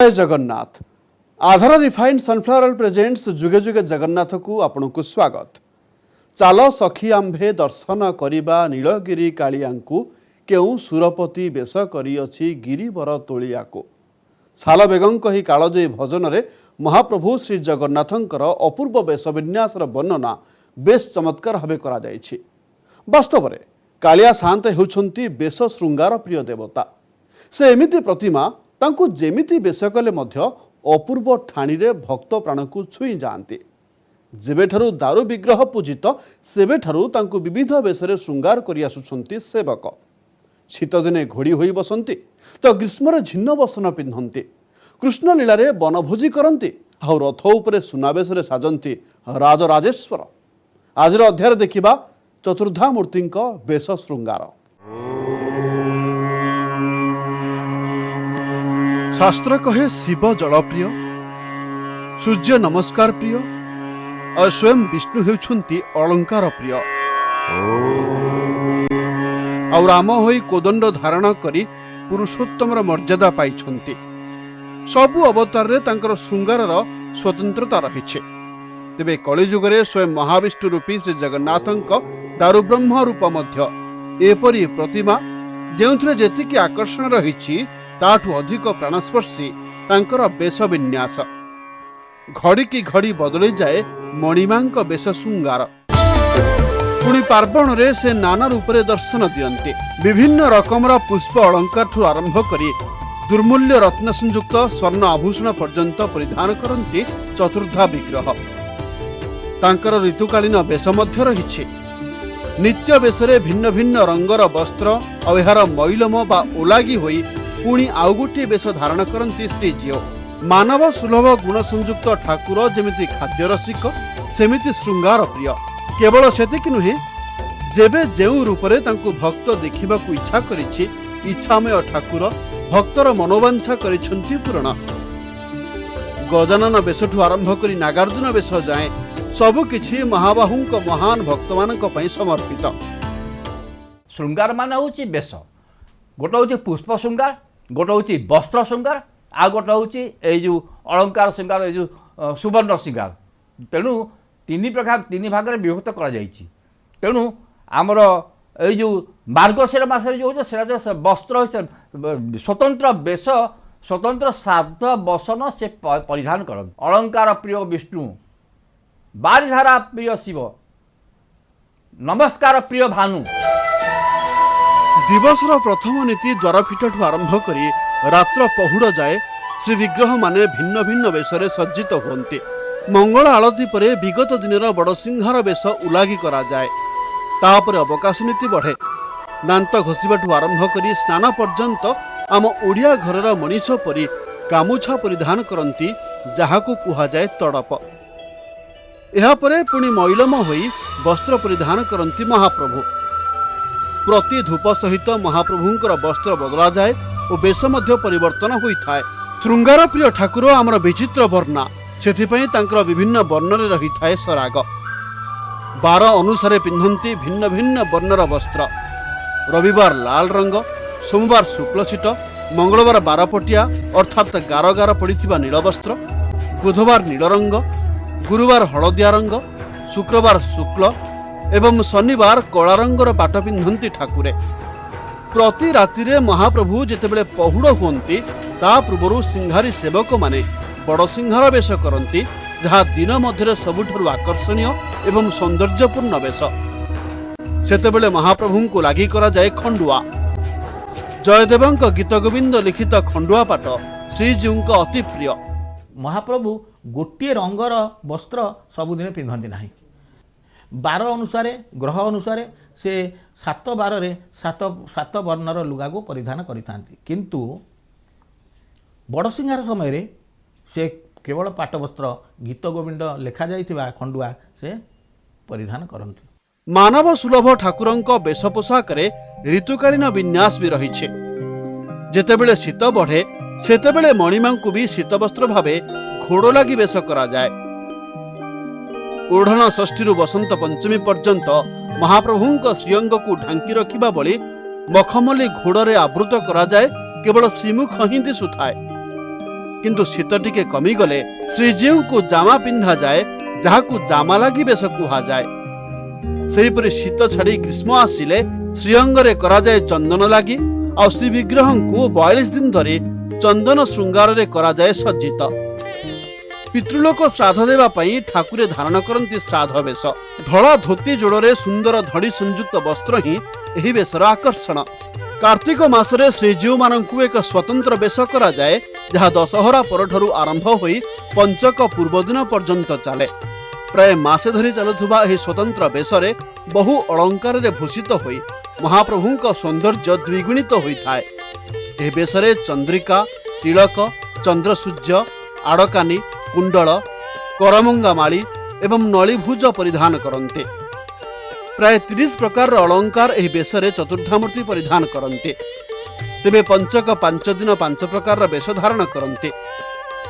जय जगन्नाथ। आधार refined sunflower oil presents जुगे जुगे जगन्नाथ को आपन को स्वागत। चाल सखी आंभे दर्शन करिबा नीलगिरी कालियांकु केउ सुरपति बेश करिअछि गिरिवर तोलियाको। साल बेगंक ही कालजयी भजन रे महाप्रभु श्री जगन्नाथंकर अपूर्व बेश विन्यासर वर्णना बेश चमत्कार भावे करा जायछि। वास्तव में कालिया शांत हेउछंती बेश श्रृंगार प्रिय देवता। से एमिति प्रतिमा तांकु जेमिति बेश कले मध्य अपूर्व ठाणी रे भक्त प्राण को छुई जाती। जेबेठारु दारु विग्रह पूजित सेबेठारु तांकु विविध बेशरे श्रृंगार करि आसुछंती सेवक। शीत दिने घोड़ी होई बसंती तो ग्रीष्म झिन्न बसन पिंधंती। कृष्ण लीला रे बनभोजी करंती आउ रथ उपरे सुनावेश रे साजंती राजराजेश्वर। आज अध्याय देखिबा चतुर्धा मूर्तिंक बेश श्रृंगार। शास्त्र कहे शिव जलप्रिय, सूर्य नमस्कार प्रिय और स्वयं विष्णु हेउछंती अलंकार प्रिय। और राम होई कोदंड धारण करी पुरुषोत्तमर मर्यादा पाइछंती। सबु अवतार रे तांकर श्रृंगारर स्वतंत्रता रहिछे। तेबे कलिजुगरे स्वयं महाविष्णु रूपी श्री जगन्नाथंक दारुब्रह्म रूप मध्य एपरी प्रतिमा जेउथरे जेतिकी आकर्षण रहिछि ताठू अधिक प्राणस्पर्शी तांकर बेश विन्यास। घड़ी की घड़ी बदली जाए मणिमांक बेश श्रृंगार। पुणी पार्वण रे से नाना रूप रे दर्शन दियंती। विभिन्न रकमर पुष्प अलंकार ठू आरंभ करी दुर्मूल्य रत्न संयुक्त स्वर्ण आभूषण पर्यंत परिधान करंती चतुर्धा विग्रह। तांकर ऋतुकालीन बेश मध्य रहिछि। नित्य बेशरे भिन्न भिन्न रंगर वस्त्र और एहार मैलम बा ओलागी होई पुणी आउ गोटे बेश धारण करती श्रीजीव। मानव सुलभ गुण संयुक्त ठाकुर जेमिति खाद्य रसिक सेमिति श्रृंगार प्रिय। केवल सेतिक नुहे, जेबे जेउ रूपरे तांकु भक्त देखिबाकु इच्छा करिछि इच्छामय ठाकुर भक्तर मनोवांछा करिछंती पूर्ण। गजानन बेशठु आरंभ करी नागार्जुन बेश जाए सबु किछि महाबाहुंक महान भक्तमानक पई समर्पित। श्रृंगार मान होछि बेश। गोटे होछि पुष्प श्रृंगार, गोटे होछि वस्त्र श्रृंगार, आ गोटे होछि ए जो अलंकार श्रृंगार, ए जो सुवर्ण श्रृंगार। तेणु तीन प्रकार तीन भाग में विभक्त करा जाइछि। तेणु आमर ए जो मार्गशीर मास जो होछि वस्त्र स्वतंत्र बेश स्वतंत्र श्राद्ध वसन से परिधान करन। अलंकार प्रिय विष्णु, बारिधारा प्रिय शिव, नमस्कार प्रिय भानु। दिवसर प्रथम नीति द्वारपीठ आरंभ करी रात्र पहुड़ जाए श्री विग्रह माने भिन्न भिन्न बेशरे सज्जित होती। मंगल आलती परे विगत दिनर बड़ सिंहार बेश उलागी करा जाए। तापर अवकाश नीति बढ़े। दांत घोषिबाठू आरंभ करी स्नान पर्यंत आम ओडिया घरर मनीष परी गामुछा परिधान करती जहाकू कुहा जाए तड़प। एहा परे पुणी मैलम होई वस्त्र परिधान करती महाप्रभु। प्रति धूप सहित महाप्रभुंकर वस्त्र बदला जाए और बेश मध्य परिवर्तन होइथाए। श्रृंगार प्रिय ठाकुर आमर विचित्र वर्णा, सेथिपई तांकर विभिन्न वर्ण रे रहिथाए सराग। 12 अनुसारे पिंधंती भिन्न भिन्न वर्णर वस्त्र। रविवार लाल रंग, सोमवार शुक्ल सीट, मंगलवार बारपटिया अर्थात गार गार पड़िथिबा नील वस्त्र, बुधवार नील रंग, गुरुवार हलदिया रंग, शुक्रवार शुक्ल एवं शनिवार कला रंगर पाट पिंधंती ठाकुरे। प्रति राति रे महाप्रभु जेतेबेले पहुड़ हुंती ता पूर्वरु सिंहारी सेवक माने बड़ सिंहार बेश करती, जहा दिन मध्य सबुठारु आकर्षणीय एवं सौंदर्यपूर्ण बेश। सेतेबेले महाप्रभु को लागि करा जाए खंडुआ। जयदेवंक गीत गोविंद लिखित खंडुआ पाट श्रीजीउंक अति प्रिय। महाप्रभु गोटे रंगर वस्त्र सबुदिन पिंधती नहीं। 12 अनुसारे ग्रह अनुसारे से 7 बार रे 7 वर्णर लुगा को परिधान करिथांती। किंतु बड़ सिंहार समय रे से केवल पाट वस्त्र गीत गोविंद लेखा जाइथिबा खंडुआ से परिधान करंती। मानव सुलभ ठाकुरंक बेश पोशाक रे ऋतुकालीन विन्यास भी रहिछे। जेतेबेले शीत बढ़े सेतेबेले मणिमांकु भी शीत वस्त्र भावे घोड़ लागि बेश करा जाए। ओढ़ण षष्ठी बसंत पंचमी पर्यंत महाप्रभुंक श्रीअंग को ढांकी रखिबा बळी मखमली घोड़े आवृत करा जाए। केवल श्रीमुख ही दिशुए। किंतु शीत टिके कमिगले श्रीजीव को जामा पिंधा जाए जहाकू जामा लागी बेश कुहा जाए। सेहीपरि शीत छाड़ी ग्रीष्म आसिले श्रीअंगरे करा जाए चंदन लागी और श्री विग्रह को 42 दिन धरी चंदन श्रृंगार रे करा जाए सज्जित। पितृलोक श्राद्ध देवा पई ठाकुरे धारण करंती श्राद्ध बेश। धड़ा धोती जोड़े सुंदर धड़ी संयुक्त वस्त्र ही एही बेशर आकर्षण। कार्तिक मासरे श्रीजीव मानंकु एक स्वतंत्र बेश करा जाए जहा दशहरा परठरू आरंभ होई पंचक पूर्व दिन पर्यंत चले। प्राय मासे धरी चलुथुबा एही स्वतंत्र बेशरे बहु अलंकार रे भूषित होई महाप्रभुंक सौंदर्य द्विगुणित होइथाए। एही बेशरे चंद्रिका, तिलक, चंद्रसूर्य, आड़कानी, कुंडल, करमंगा माली एवं नळीभुज परिधान करन्ते। प्राय 30 प्रकार अलंकार एही बेशरे चतुर्धामूर्ति परिधान करन्ते। तेबे पंचक 5 दिन 5 प्रकार बेश धारण करन्ते।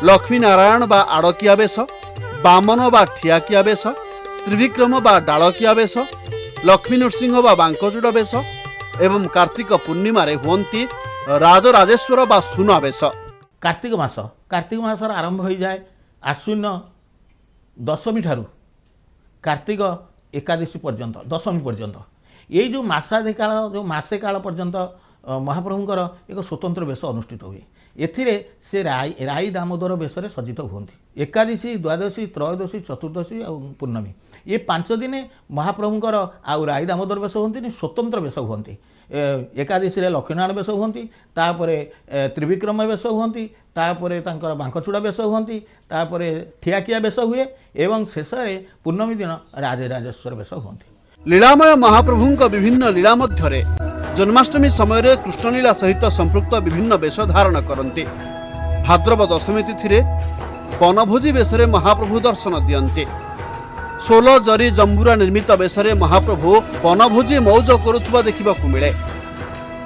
लक्ष्मी नारायण बा आड़किया बेश, बामन बा ठियाकिया बेश, त्रिविक्रम बा डालकिया बेश, लक्ष्मी नृसिंह बा बांकचूड़ बेश एवं कार्तिक पूर्णिमा रे हुअंती राजराजेश्वर बा सुना बेश। कार्तिक मासर आरंभ हो जाए आश्विन दशमी ठारू कार्तिक एकादशी पर्यंत दशमी पर्यंत यही जो मासादि काल जो मासे काल पर्यंत महाप्रभुंकर एक स्वतंत्र बेश अनुष्ठित हुए। एथिरे से राई दामोदर बेशरे सज्जित हुअन्ति। एकादशी, द्वादशी, त्रयोदशी, चतुर्दशी और पूर्णमी ये 5 दिन महाप्रभुंकर आउ राई दामोदर बेश हुअन्ति, स्वतंत्र बेश हुअन्ति। एकादशी रे लक्ष्मीनारायण बेश हुअन्ति, तापरे त्रिविक्रम बेश हुअन्ति, तापरे तांकर बांकचूड़ा बेश हुअन्ति, तापरे ठियाकिया बेश हुए एवं शेषरे पूर्णमी दिन राजराजेश्वर बेश हुअन्ति। लीलामय महाप्रभुंक विभिन्न लीला मध्यरे जन्माष्टमी समय रे कृष्णलीला सहित संपृक्त विभिन्न बेश धारण करन्ते। भाद्रव दशमी तिथि रे वनभोजी बेशरे महाप्रभु दर्शन दियन्ते। 16 जरी जंबुरा निर्मित बेशरे महाप्रभु वनभोजी मौज करुथुबा देखिबाकू मिले।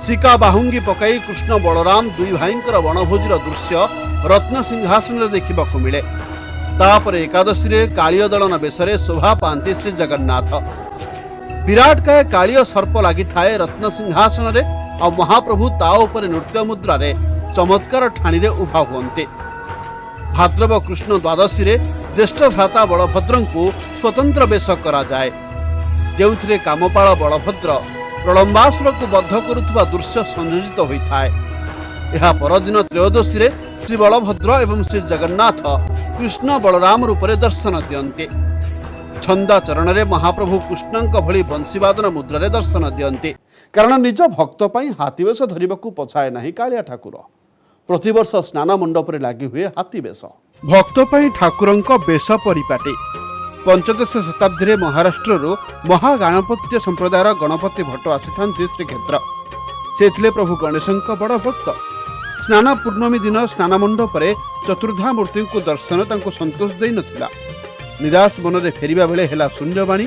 शिका बाहुंगी पकाई कृष्ण बलराम दुई भाईंकर वनभोजीर दृश्य रत्न सिंहासन रे देखिबाकू मिले। तापरे एकादशी रे कालिय दलन बेशरे शोभा पांति श्री जगन्नाथ। विराट काय कालिय सर्प लागि थाए रत्न सिंहासन रे और महाप्रभु ता उपरे नृत्य मुद्रा रे चमत्कार ठाणी रे उभा हुअन्ते। भाद्रव कृष्ण द्वादशी रे ज्येष्ठ भ्राता बलभद्रंकु स्वतंत्र बेश करा जाए, जेउथिरे कामपाल बलभद्र प्रलंबासुर को बद्ध करुथुबा दृश्य संयोजित होइथाए। एहा परदिन त्रयोदशी रे श्री बलभद्र एवं श्री जगन्नाथ कृष्ण बलराम रूपरे दर्शन दियन्ते। छंदा चरण रे महाप्रभु कृष्णंक भली बंशीवादन मुद्रा रे दर्शन दियन्ते। कारण निज भक्त पई हाथी बेश धरिबाकू पछाए नाही कालिया ठाकुर। प्रतिवर्ष स्नान मंडप रे लागि हुए हाथी बेश। भक्त पई ठाकुरंक बेश परिपाटी। पंचदश शताब्दी रे महाराष्ट्र रो महागणपत्य संप्रदायर गणपति भट्ट आसीथांती श्रीक्षेत्र। सेथिले प्रभु गणेशंक बड़ भक्त। स्नान पूर्णमी दिन स्नान मंडप रे चतुर्धा मूर्ति को दर्शन तांको संतोष देई नथिला। निराश मन रे फेरिबा बेले हेला शून्यवाणी।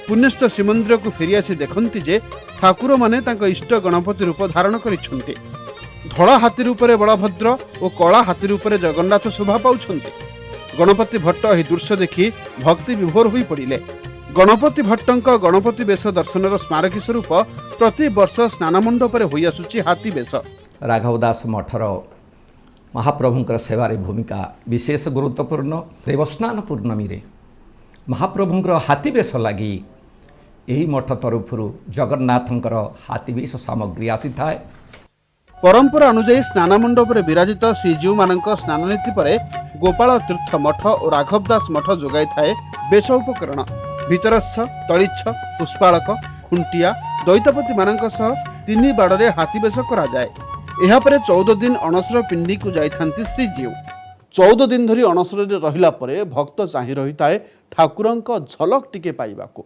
पुण्यस्थ श्रीमंदिर को फेरी आसी देखंती जे ठाकुर माने तांको इष्ट गणपति रूप धारण करिछन्ते। धड़ा हाथी रूप रे बलभद्र और कला हाथी रूप रे जगन्नाथ शोभा पाउछन्ते। गणपति भट्ट एही दृश्य देखि भक्ति विभोर होई पड़िले। गणपति भट्टंक गणपति बेश दर्शनर स्मारकी स्वरूप प्रति वर्ष स्नान मंडप रे होई आसुची हाथी बेश। राघवदास मठर महाप्रभुंकर सेवारे भूमिका विशेष गुरुत्वपूर्ण। देवस्नान पूर्णमी रे महाप्रभुंकर हाथी बेश लगी यही मठ तरफरु जगन्नाथंकर हाथी बेश सामग्री आसी थाए। परंपरा अनुसार स्नान मंडप रे विराजित श्रीजीव मानक स्नान नीति परे गोपाल तीर्थ मठ और राघवदास मठ जोगाई थाए बेश उपकरण। भितरस्थ, तलिच्छ, पुष्पालक, खुंटिया, दैतपति मानक सह 3 बाड़े हाथी बेश करा जाए। एहा परे 14 दिन अणसर पिंडी को जाइथांती श्रीजीव। 14 दिन धरी अणसर रे रहिला परे भक्त चाहि रहिताए ठाकुरंक झलक टिके पाइबाको।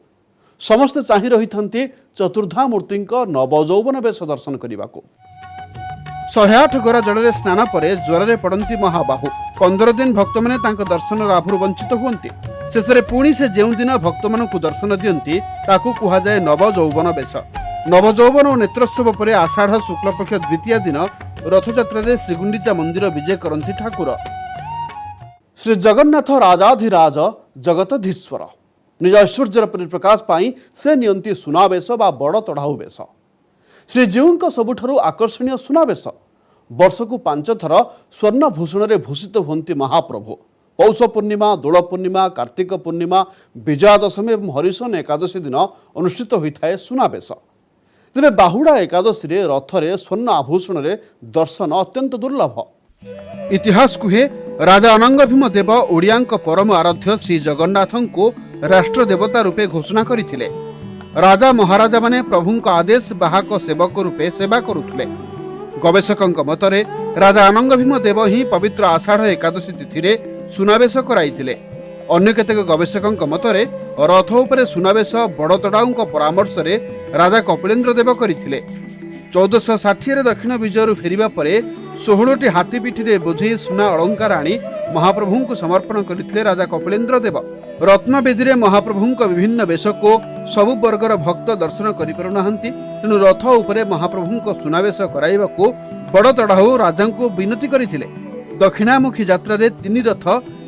समस्त चाहि रहिथांती चतुर्धा मूर्तिंक नवजौवन बेश दर्शन करिबाको। 108 गरा जड़े स्नान परे ज्वरे पड़ती महाबाहु। 15 दिन भक्त मैंने दर्शन लाभर वंचित हुअन्ति। शेष में पुणी से जो दिन भक्त मानक दर्शन दियंती ताकू कुहा जाए नवजौवन बेश। नवजौवन और नेत्रोत्सव पर आषाढ़ शुक्लपक्ष द्वितीय दिन रथयात्रा रे श्रीगुंडीचा मंदिर विजय करती ठाकुर। श्री जगन्नाथ राजाधिराज जगतधीश्वर निज ऐश्वर्यर परिप्रकाश पाई से नियंती सुनावेश बा बड़ तढ़ाऊ बेश। श्रीजीवଙ୍କ ସବୁଠାରୁ ଆକର୍ଷଣୀୟ ସୁନାବେଶ ବର୍ଷକୁ 5 ଥର ସ୍ୱର୍ଣ୍ଣଭୂଷଣରେ ଭୂଷିତ ହୁଅନ୍ତି ମହାପ୍ରଭୁ। ପୌଷ ପୂର୍ଣ୍ଣିମା, ଦୋଳ ପୂର୍ଣ୍ଣିମା, କାର୍ତ୍ତିକ ପୂର୍ଣ୍ଣିମା, ବିଜୟା ଦଶମୀ ଏବଂ ହରିଶନ ଏକାଦଶୀ ଦିନ ଅନୁଷ୍ଠିତ ହୋଇଥାଏ ସୁନାବେଶ। ତେବେ ବାହୁଡ଼ା ଏକାଦଶୀରେ ରଥରେ ସ୍ୱର୍ଣ୍ଣ ଆଭୂଷଣରେ ଦର୍ଶନ ଅତ୍ୟନ୍ତ ଦୁର୍ଲଭ। ଇତିହାସ କୁହେ ରାଜା ଅନଙ୍ଗ ଭୀମ ଦେବ ଓଡ଼ିଆଙ୍କ ପରମ ଆରାଧ୍ୟ ଶ୍ରୀ ଜଗନ୍ନାଥଙ୍କୁ ରାଷ୍ଟ୍ର ଦେବତା ରୂପେ ଘୋଷଣା କରିଥିଲେ। ରାଜା ମହାରାଜାମାନେ ପ୍ରଭୁଙ୍କ ଆଦେଶ ବାହକ ସେବକ ରୂପେ ସେବା କରୁଥିଲେ। ଗବେଷକଙ୍କ ମତରେ ରାଜା ଅନଙ୍ଗ ଭୀମ ଦେବ ହିଁ ପବିତ୍ର ଆଷାଢ଼ ଏକାଦଶୀ ତିଥିରେ ସୁନାବେଶ କରାଇଥିଲେ। ଅନ୍ୟ କେତେକ ଗବେଷକଙ୍କ ମତରେ ରଥ ଉପରେ ସୁନାବେଶ ବଡ଼ତଡ଼ାଉଙ୍କ ପରାମର୍ଶରେ ରାଜା କପିଳେନ୍ଦ୍ର ଦେବ କରିଥିଲେ। 1460ରେ ଦକ୍ଷିଣ ବିଜୟରୁ ଫେରିବା ପରେ 16ଟି ହାତୀ ପିଠିରେ ବୋଝେଇ ସୁନା ଅଳଙ୍କାର ଆଣି ମହାପ୍ରଭୁଙ୍କୁ ସମର୍ପଣ କରିଥିଲେ ରାଜା କପିଳେନ୍ଦ୍ର ଦେବ। ରତ୍ନବେଦୀରେ ମହାପ୍ରଭୁଙ୍କ ବିଭିନ୍ନ ବେଶକୁ ସବୁ ବର୍ଗର ଭକ୍ତ ଦର୍ଶନ କରିପାରୁନାହାନ୍ତି, ତେଣୁ ରଥ ଉପରେ ମହାପ୍ରଭୁଙ୍କ ସୁନାବେଶ କରାଇବାକୁ ବଡ଼ତଢ଼ାଉ ରାଜାଙ୍କୁ ବିନତି କରିଥିଲେ। ଦକ୍ଷିଣାମୁଖୀ ଯାତ୍ରାରେ 3 ରଥ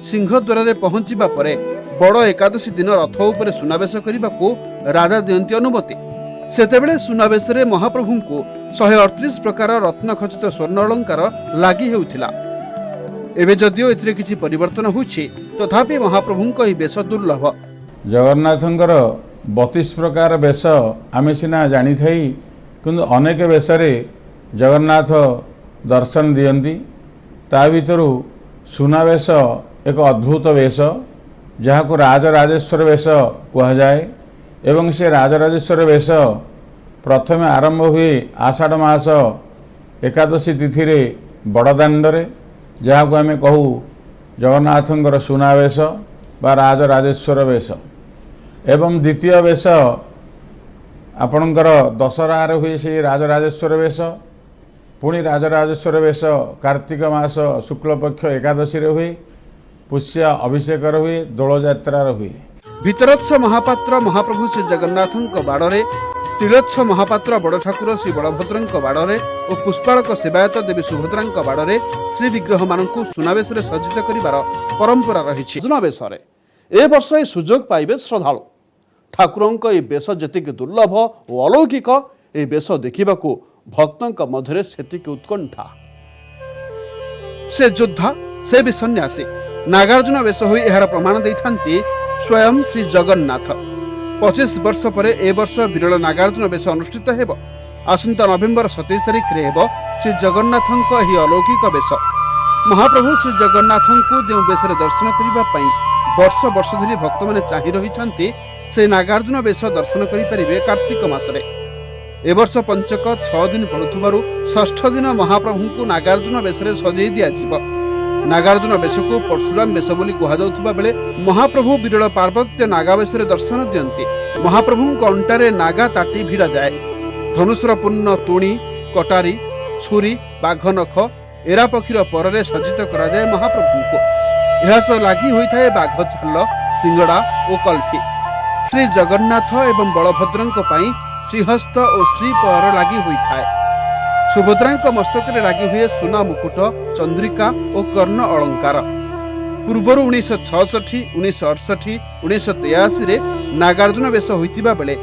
ସିଂହଦ୍ୱାରରେ ପହଞ୍ଚିବା ପରେ ବଡ଼ ଏକାଦଶୀ ଦିନ ରଥ ଉପରେ ସୁନାବେଶ କରିବାକୁ ରାଜା ଦିଅନ୍ତି ଅନୁମତି। ସେତେବେଳେ ସୁନାବେଶରେ ମହାପ୍ରଭୁଙ୍କୁ 138 ପ୍ରକାର ରତ୍ନଖଚିତ ସ୍ୱର୍ଣ୍ଣ ଅଳଙ୍କାର ଲାଗି ହେଉଥିଲା। ଏବେ ଯଦିଓ ଏଥିରେ କିଛି ପରିବର୍ତ୍ତନ ହେଉଛି, ତଥାପି ମହାପ୍ରଭୁଙ୍କ ଏହି ବେଶ ଦୁର୍ଲଭ। ଜଗନ୍ନାଥଙ୍କର 32 ପ୍ରକାର ବେଶ ଆମେ ସିନା ଜାଣିଥାଇ, କିନ୍ତୁ ଅନେକ ବେଶରେ ଜଗନ୍ନାଥ ଦର୍ଶନ ଦିଅନ୍ତି। ତା ଭିତରୁ ସୁନାବେଶ ଏକ ଅଦ୍ଭୁତ ବେଶ, ଯାହାକୁ ରାଜରାଜେଶ୍ୱର ବେଶ କୁହାଯାଏ। ଏବଂ ସେ ରାଜରାଜେଶ୍ୱର ବେଶ ପ୍ରଥମେ ଆରମ୍ଭ ହୁଏ ଆଷାଢ଼ ମାସ ଏକାଦଶୀ ତିଥିରେ ବଡ଼ଦାଣ୍ଡରେ, ଯାହାକୁ ଆମେ କହୁ ଜଗନ୍ନାଥଙ୍କର ସୁନାବେଶ ବା ରାଜରାଜେଶ୍ୱର ବେଶ। ଏବଂ ଦ୍ୱିତୀୟ ବେଶ ଆପଣଙ୍କର ଦଶହରାରେ ହୁଏ ସେହି ରାଜରାଜେଶ୍ୱର ବେଶ। ପୁଣି ରାଜରାଜେଶ୍ୱର ବେଶ କାର୍ତ୍ତିକ ମାସ ଶୁକ୍ଳପକ୍ଷ ଏକାଦଶୀରେ ହୁଏ, ପୁଷ୍ୟ ଅଭିଷେକର ହୁଏ, ଦୋଳଯାତ୍ରାର ହୁଏ। ଭିତରଚ୍ଛ ମହାପାତ୍ର ମହାପ୍ରଭୁ ଶ୍ରୀ ଜଗନ୍ନାଥଙ୍କ ବାଡ଼ରେ, ତିଳଚ୍ଛ ମହାପାତ୍ର ବଡ଼ ଠାକୁର ଶ୍ରୀ ବଳଭଦ୍ରଙ୍କ ବାଡ଼ରେ ଓ ପୁଷ୍ପାଳକ ସେବାୟତ ଦେବୀ ସୁଭଦ୍ରାଙ୍କ ବାଡ଼ରେ ଶ୍ରୀବିଗ୍ରହମାନଙ୍କୁ ସୁନାବେଶରେ ସଜ୍ଜିତ କରିବାର ପରମ୍ପରା ରହିଛି। ସୁନାବେଶରେ ଏ ବର୍ଷ ଏହି ସୁଯୋଗ ପାଇବେ ଶ୍ରଦ୍ଧାଳୁ। ଠାକୁରଙ୍କ ଏହି ବେଶ ଯେତିକି ଦୁର୍ଲଭ ଓ ଅଲୌକିକ, ଏହି ବେଶ ଦେଖିବାକୁ ଭକ୍ତଙ୍କ ମଧ୍ୟରେ ସେତିକି ଉତ୍କଣ୍ଠା। ସେ ଯୋଦ୍ଧା, ସେ ବି ସନ୍ନ୍ୟାସୀ। ନାଗାର୍ଜୁନ ବେଶ ହୋଇ ଏହାର ପ୍ରମାଣ ଦେଇଥାନ୍ତି ସ୍ୱୟଂ ଶ୍ରୀ ଜଗନ୍ନାଥ। 25 ବର୍ଷ ପରେ ଏ ବର୍ଷ ବିରଳ ନାଗାର୍ଜୁନ ବେଶ ଅନୁଷ୍ଠିତ ହେବ। ଆସନ୍ତା ନଭେମ୍ବର 27 ତାରିଖରେ ହେବ ଶ୍ରୀ ଜଗନ୍ନାଥଙ୍କ ଏହି ଅଲୌକିକ ବେଶ। ମହାପ୍ରଭୁ ଶ୍ରୀ ଜଗନ୍ନାଥଙ୍କୁ ଯେଉଁ ବେଶରେ ଦର୍ଶନ କରିବା ପାଇଁ ବର୍ଷ ବର୍ଷ ଧରି ଭକ୍ତମାନେ ଚାହିଁ ରହିଥାନ୍ତି, ସେହି ନାଗାର୍ଜୁନ ବେଶ ଦର୍ଶନ କରିପାରିବେ କାର୍ତ୍ତିକ ମାସରେ। ଏ ବର୍ଷ ପଞ୍ଚକ 6 ଦିନ ପଡ଼ୁଥିବାରୁ ଷଷ୍ଠ ଦିନ ମହାପ୍ରଭୁଙ୍କୁ ନାଗାର୍ଜୁନ ବେଶରେ ସଜେଇ ଦିଆଯିବ। ନାଗାର୍ଜୁନ ବେଶକୁ ପରଶୁରାମ ବେଶ ବୋଲି କୁହାଯାଉଥିବା ବେଳେ ମହାପ୍ରଭୁ ବିରଳ ପାର୍ବତ୍ୟ ନାଗା ବେଶରେ ଦର୍ଶନ ଦିଅନ୍ତି। ମହାପ୍ରଭୁଙ୍କ ଅଣ୍ଟାରେ ନାଗା ତାଟି ଭିଡ଼ାଯାଏ। ଧନୁଷର ପୂର୍ଣ୍ଣ ତୁଣୀ, କଟାରୀ, ଛୁରୀ, ବାଘ ନଖ, ଏରା ପକ୍ଷୀର ପରରେ ସଜ୍ଜିତ କରାଯାଏ ମହାପ୍ରଭୁଙ୍କୁ। ଏହା ସହ ଲାଗି ହୋଇଥାଏ ବାଘ ଛାଲ, ସିଙ୍ଗଡ଼ା ଓ କଲ୍ଫି। ଶ୍ରୀ ଜଗନ୍ନାଥ ଏବଂ ବଳଭଦ୍ରଙ୍କ ପାଇଁ ଶ୍ରୀହସ୍ତ ଓ ଶ୍ରୀପୟର ଲାଗି ହୋଇଥାଏ। ସୁଭଦ୍ରାଙ୍କ ମସ୍ତକରେ ଲାଗି ହୁଏ ସୁନା ମୁକୁଟ, ଚନ୍ଦ୍ରିକା ଓ କର୍ଣ୍ଣ ଅଳଙ୍କାର। ପୂର୍ବରୁ 1966, 1968, 1983ରେ ନାଗାର୍ଜୁନ ବେଶ ହୋଇଥିବା ବେଳେ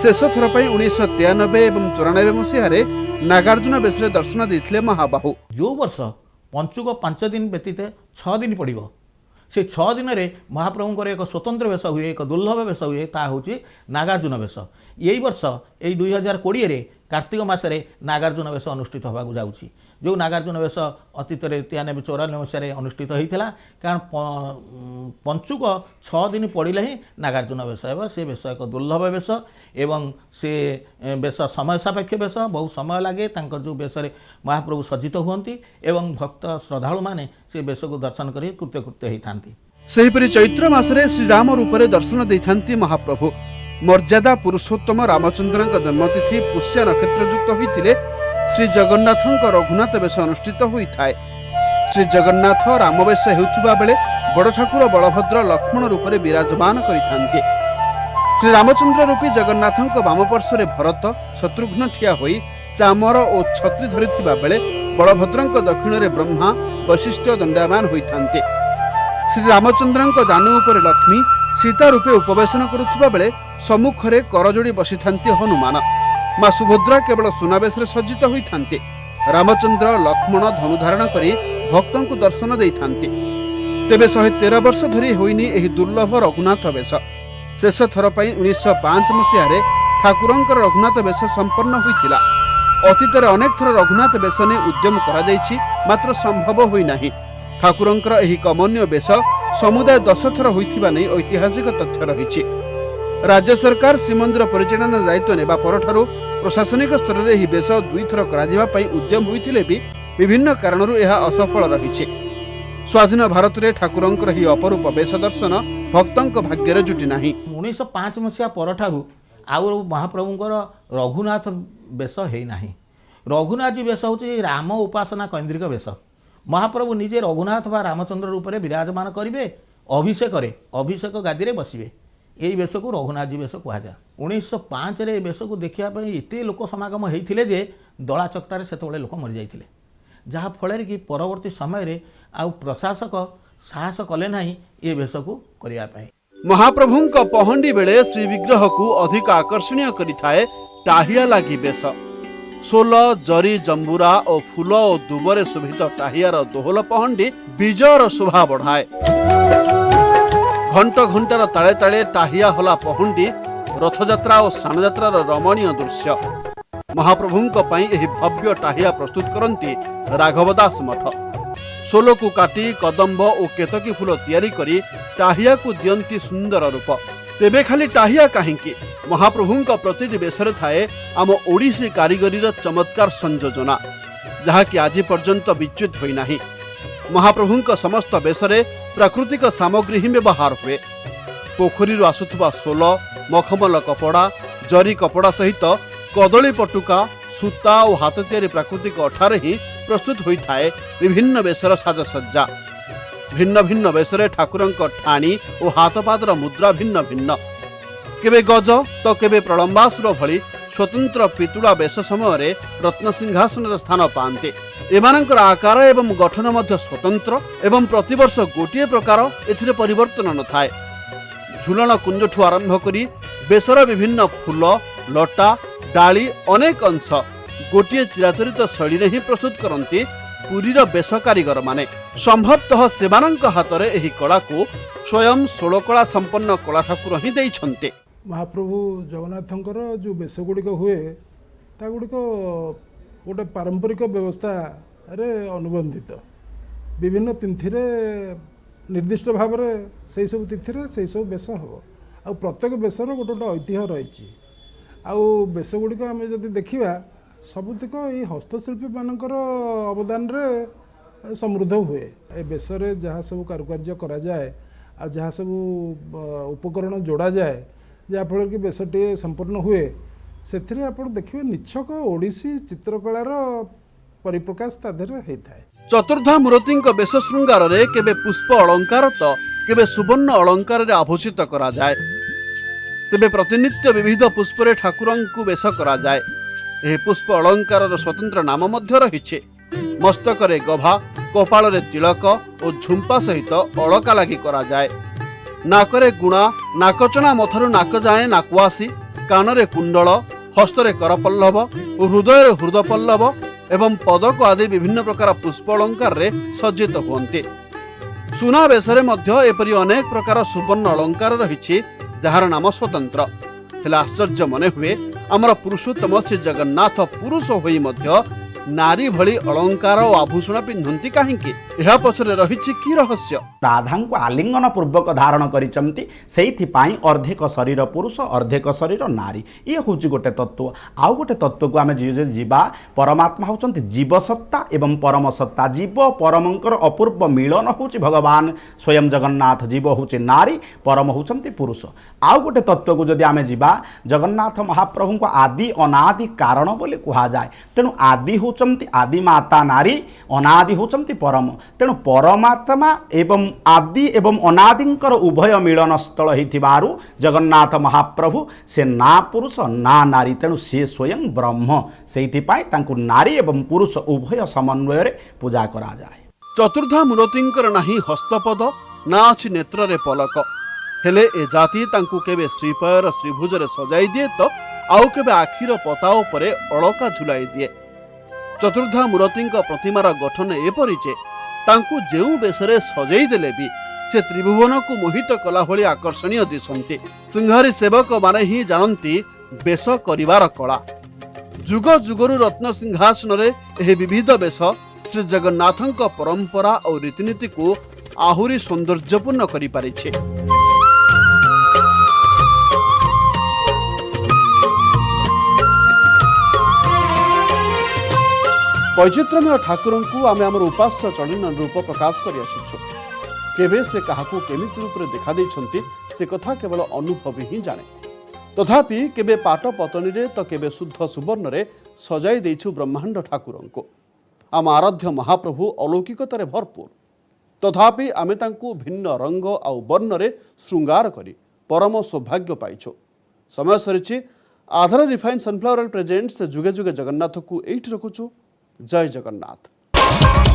ଶେଷ ଥର ପାଇଁ 1993 ଏବଂ 94 ମସିହାରେ ନାଗାର୍ଜୁନ ବେଶରେ ଦର୍ଶନ ଦେଇଥିଲେ ମହାବାହୁ। ଯେଉଁ ବର୍ଷ ପଞ୍ଚୁକ 5 ଦିନ ବ୍ୟତୀତ 6 ଦିନ ପଡ଼ିବ, ସେ 6 ଦିନରେ ମହାପ୍ରଭୁଙ୍କର ଏକ ସ୍ୱତନ୍ତ୍ର ବେଶ ହୁଏ, ଏକ ଦୁର୍ଲଭ ବେଶ ହୁଏ, ତାହା ହେଉଛି ନାଗାର୍ଜୁନ ବେଶ। ଏଇ ବର୍ଷ ଏଇ 2020ରେ କାର୍ତ୍ତିକ ମାସରେ ନାଗାର୍ଜୁନ ବେଶ ଅନୁଷ୍ଠିତ ହେବାକୁ ଯାଉଛି। ଯେଉଁ ନାଗାର୍ଜୁନ ବେଶ ଅତୀତରେ 93-94 ମସିହାରେ ଅନୁଷ୍ଠିତ ହୋଇଥିଲା। କାରଣ ପଞ୍ଚୁକ 6 ଦିନ ପଡ଼ିଲେ ହିଁ ନାଗାର୍ଜୁନ ବେଶ ହେବ। ସେ ବେଶ ଏକ ଦୁର୍ଲଭ ବେଶ ଏବଂ ସେ ବେଶ ସମୟ ସାପେକ୍ଷ ବେଶ, ବହୁ ସମୟ ଲାଗେ ତାଙ୍କର ଯେଉଁ ବେଶରେ ମହାପ୍ରଭୁ ସଜ୍ଜିତ ହୁଅନ୍ତି ଏବଂ ଭକ୍ତ ଶ୍ରଦ୍ଧାଳୁମାନେ ସେ ବେଶକୁ ଦର୍ଶନ କରି କୃତ୍ୟକୃତ୍ୟ ହୋଇଥାନ୍ତି। ସେହିପରି ଚୈତ୍ର ମାସରେ ଶ୍ରୀରାମ ରୂପରେ ଦର୍ଶନ ଦେଇଥାନ୍ତି ମହାପ୍ରଭୁ। ମର୍ଯ୍ୟାଦା ପୁରୁଷୋତ୍ତମ ରାମଚନ୍ଦ୍ରଙ୍କ ଜନ୍ମତିଥି ପୁଷ୍ୟା ନକ୍ଷତ୍ରଯୁକ୍ତ ହୋଇଥିଲେ ଶ୍ରୀ ଜଗନ୍ନାଥଙ୍କ ରଘୁନାଥ ବେଶ ଅନୁଷ୍ଠିତ ହୋଇଥାଏ। ଶ୍ରୀ ଜଗନ୍ନାଥ ରାମବେଶ ହେଉଥିବା ବେଳେ ବଡ଼ ଠାକୁର ବଳଭଦ୍ର ଲକ୍ଷ୍ମଣ ରୂପରେ ବିରାଜମାନ କରିଥାନ୍ତି। ଶ୍ରୀ ରାମଚନ୍ଦ୍ର ରୂପୀ ଜଗନ୍ନାଥଙ୍କ ବାମ ପାର୍ଶ୍ୱରେ ଭରତ, ଶତ୍ରୁଘ୍ନ ଠିଆ ହୋଇ ଚାମର ଓ ଛତ୍ରୀ ଧରିଥିବା ବେଳେ ବଳଭଦ୍ରଙ୍କ ଦକ୍ଷିଣରେ ବ୍ରହ୍ମା, ବଶିଷ୍ଠ ଦଣ୍ଡାୟମାନ ହୋଇଥାନ୍ତି। ଶ୍ରୀ ରାମଚନ୍ଦ୍ରଙ୍କ ଜାନୁ ଉପରେ ଲକ୍ଷ୍ମୀ ସୀତା ରୂପେ ଉପବେଶନ କରୁଥିବା ବେଳେ ସମ୍ମୁଖରେ କରଯୋଡ଼ି ବସିଥାନ୍ତି ହନୁମାନ। ମା ସୁଭଦ୍ରା କେବଳ ସୁନାବେଶରେ ସଜ୍ଜିତ ହୋଇଥାନ୍ତି। रामचंद्र लक्ष्मण धनु धारण करी भक्तंकु दर्शन देइथांती। तेबे 113 वर्ष धरी होइनी एही दुर्लभ रघुनाथ बेश। शेष थर पई 1905 मसीहारे ठाकुरंकर रघुनाथ बेश संपन्न होइथिला। अतीतरे अनेक थर रघुनाथ बेश ने उद्यम करा जाइछि, मात्र संभव होई नाही। ठाकुरंकर एही कमन्य बेश समुदाय 10 थर होइथिबा नै ऐतिहासिक तथ्य रहिछि। राज्य सरकार श्रीमंदिर परिचालना दायित्व नेबा परठारु प्रशासनिक स्तर में यह बेश 2 थर करा पई उद्यम होइथिले भी विभिन्न कारणरू यह असफल रहिछि। स्वाधीन भारत में ठाकुरंकर ही अपरूप बेश दर्शन भक्तंक भाग्य जुटी नाही। 1905 मसीहा परठारु आउ महाप्रभुंकर रघुनाथ बेश है नाही। रघुनाथ जी बेश हूँ राम उपासना कैंद्रिक बेश। महाप्रभु निजे रघुनाथ बा रामचंद्र रूप में विराजमान करेंगे, अभिषेक गादी में बसवे। यही बेश को रघुनाथ जी बेश कहुए। 1905 रे बेश को देखापी एत लोक समागम होते जे दला चकटारे से लोक मरी जाते, जहाँफल कि परवर्ती समय आउ प्रशासक साहस कले नहीं ये बेश को करने। महाप्रभुंक पहंडी बेले श्री विग्रह को अधिक आकर्षणीय करिथाए टाहिया लागी बेश। सोल जरी जंबुरा और फूल और दुबरे शोभित टाहियार दोहल पहंडी विजयर शोभा बढ़ाए। घंट घंटार ताले ताले टाहिया हला पहंडी रथयात्रा और स्नानयात्रार रमणीय दृश्य। महाप्रभुंक पई एही भव्य टाहिया प्रस्तुत करंती राघवदास मठ। सोलो को काटी कदम्ब और केतकी फूल तैयारी करी टाहिया को दियंती सुंदर रूप। तेबे खाली टाहिया काहींकी, महाप्रभुंक प्रतिटी बेशरे थाए आम ओडिसी कारीगरीर चमत्कार संयोजना, जहाँकि आज पर्यंत विच्युत होई नाही। महाप्रभुंक समस्त बेशरे प्राकृतिक सामग्री ही व्यवहार हुए। पोखरी आसुथुबा सोल, मखमल कपड़ा, जरी कपड़ा सहित कदली पटुका, सूता और हाथ तैयारी प्राकृतिक अठारे ही प्रस्तुत होता है विभिन्न बेशर साजसज्जा। भिन्न भिन्न बेशरे ठाकुरंक ठाणी और हाथपादर मुद्रा भिन्न भिन्न। केबे गज तो केबे प्रलंबासुर भली स्वतंत्र पितुड़ा बेश समय रत्न सिंहासन स्थान पाते। एमानकर आकार एवं गठन मध्य स्वतंत्र एवं प्रतिवर्ष गोटे प्रकार एथिरे परिवर्तन न थाए। झुलन कुंजठू आरंभ करी बेशर विभिन्न फूल, लटा, डाली अनेक अंश गोटे चिराचरित शैली ही प्रस्तुत करती पुरीर बेश कारीगर माने। संभवतः सेमानंक हातरे एही कला को स्वयं षोलकला संपन्न कला ठाकुर ही देइछन्ते। महाप्रभु जगन्नाथंकर जो बेश गुड़िक हुए ता गुड़िक गोटे पारंपरिक व्यवस्था रे अनुबंधित। विभिन्न तिथि निर्दिष्ट भाव से सब तिथि से सब बेश हम आ प्रत्येक बेशर गोटे गोटे ऐतिह्य रही। आउ बेश गुड़िक आम जदि देखा सबुतिक ये हस्तशिल्पी मानकर अवदान रे समृद्ध हुए। ए बेशरे जहाँ सब कारुकार्य करा जाए आ जहाँ सब उपकरण जोड़ा जाए जहाँफल कि बेशटी संपूर्ण हुए से आप देखिए निछक ओडिसी चित्रकलार परिप्रकाश तादेह होता है। चतुर्धा मूर्ति बेश श्रृंगार रे केबे पुष्प अलंकार तो केबे सुवर्ण अलंकार रे आभूषित करा जाए। तेबे प्रतिनित्य विविध पुष्परे ठाकुरंकु बेश करा जाए। एही पुष्प अलंकार स्वतंत्र नाम मध्य रहिछे। मस्तकरे गभा, कपाଳରେ तिलक और झुंपा सहित अलका लागि करा जाए। नाकरे गुणा, नाकचना मथरु नाक जाए नाकुआसी, कानरे कुंडल, हस्तरे करपल्लव और हृदय हृदपल्लव एवं पदक आदि विभिन्न प्रकार पुष्प अलंकार रे सज्जित हुअन्ते। सुना बेशरे मध्य एपरि अनेक प्रकार सुवर्ण अलंकार रहिछि जार नाम स्वतंत्र। हेला आश्चर्य मने हुए आमर पुरुषोत्तम श्री जगन्नाथ पुरुष होई मध्य नारी भली अलंकार और आभूषण पिंधंती काहींकी? एहा पछरे रहिछि की रहस्य? राधा को आलिंगन पूर्वक धारण करिचंती, सेइथिपाई अर्धेक शरीर पुरुष अर्धेक शरीर नारी। ये हूँ गोटे तत्व। आउ गोटे तत्व को आम जीवा परमात्मा होचंती जीवसत्ता एवं परम सत्ता। जीव परमंकर अपूर्व मिलन होची भगवान स्वयं जगन्नाथ। जीव होची नारी, परम होचंती पुरुष। आउ गोटे तत्व को जदि आम जीवा जगन्नाथ महाप्रभु को आदि अनादि कारण बोली कहा जाए। तेणु आदि होचंती आदि माता नारी, अनादि होचंती परम। तेणु परमात्मा एवं आदि एवं अनादिंकर उभय मिलन स्थल होइथिबारु जगन्नाथ महाप्रभु से ना पुरुष ना नारी। तेणु से स्वयं ब्रह्म। सेइथिपाई तांकु नारी एवं पुरुष उभय समन्वय रे पूजा करा जाए। चतुर्धा मूर्तिंकर नाही हस्तपद ना अछि नेत्र रे पलक। हेले ए जाति तांकु केबे श्रीपयर श्रीभुज रे सजाई दिए तो आउ केबे आखिर पता उपरे अलका झुलाई दिए। चतुर्धा मूर्ति प्रतिमार गठन एपरि जे तांकु जेउ बेसरे सजई देले भी से त्रिभुवन को मोहित कला भली आकर्षणीय दिसंती। सिंहारी सेवक माने ही जानती बेश करिवार कला। जुग जुगरु रत्न सिंहासन रे एही विविध बेश श्री जगन्नाथंक परंपरा और रीतिनीति को आहुरी सौंदर्यपूर्ण करि पारिछे। वैचित्रमय ठाकुर को आम आम उपास्य चलन रूप प्रकाश कर आसीछु। केबे से काहाकू केमिति रूप देखा देइछंती से कथा केवल अनुभवी ही जाने। तथापि केबे पाट पतनी रे तो केबे शुद्ध सुवर्ण रे सजाई देइछु ब्रह्मांड ठाकुर को। आम आराध्य महाप्रभु अलौकिकतार भरपूर। तथापि आमे तांकू भिन्न रंग आउ वर्ण रे श्रृंगार करी परम सौभाग्य पाइछु। समय सरीछि। आधार रिफाइन सनफ्लावर ऑयल प्रेजेंट्स जुगे जुगे जगन्नाथ को एठी रखुछु। जय जगन्नाथ।